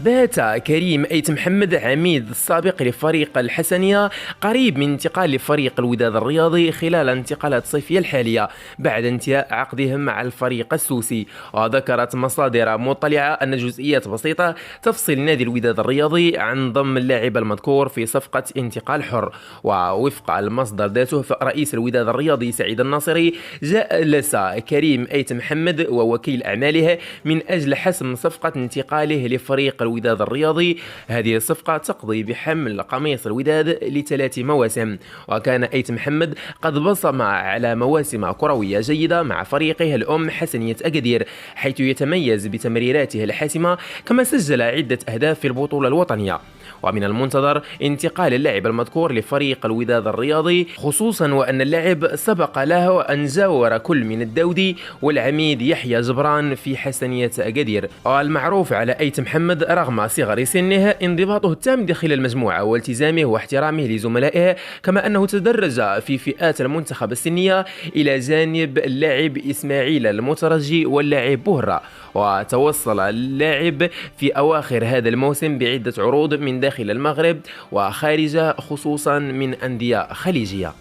بات كريم أيت محمد عميد السابق لفريق الحسنية قريب من انتقال لفريق الوداد الرياضي خلال انتقالات الصيفية الحالية بعد انتهاء عقدهم مع الفريق السوسي. وذكرت مصادر مطلعة أن جزئيات بسيطة تفصل نادي الوداد الرياضي عن ضم اللاعب المذكور في صفقة انتقال حر. ووفق المصدر ذاته فرئيس الوداد الرياضي سعيد الناصري جلس كريم أيت محمد ووكيل أعماله من أجل حسم صفقة انتقاله لفريق الوداد الرياضي. هذه الصفقة تقضي بحمل قميص الوداد ل3 مواسم. وكان أيت محمد قد بصم على مواسم كروية جيدة مع فريقه الأم حسنية أكادير، حيث يتميز بتمريراته الحاسمة، كما سجل عدة أهداف في البطولة الوطنية. ومن المنتظر انتقال اللاعب المذكور لفريق الوداد الرياضي، خصوصا وأن اللاعب سبق له أن جاور كل من الداودي والعميد يحيى جبران في حسنية أكادير. والمعروف على أيت محمد رغم صغر سنه انضباطه التام داخل المجموعة والتزامه واحترامه لزملائه، كما أنه تدرج في فئات المنتخب السنية إلى جانب اللاعب إسماعيل المترجي واللاعب بوهرة. وتوصل اللاعب في أواخر هذا الموسم بعدة عروض من داخل المغرب وخارجه، خصوصا من أندية خليجية.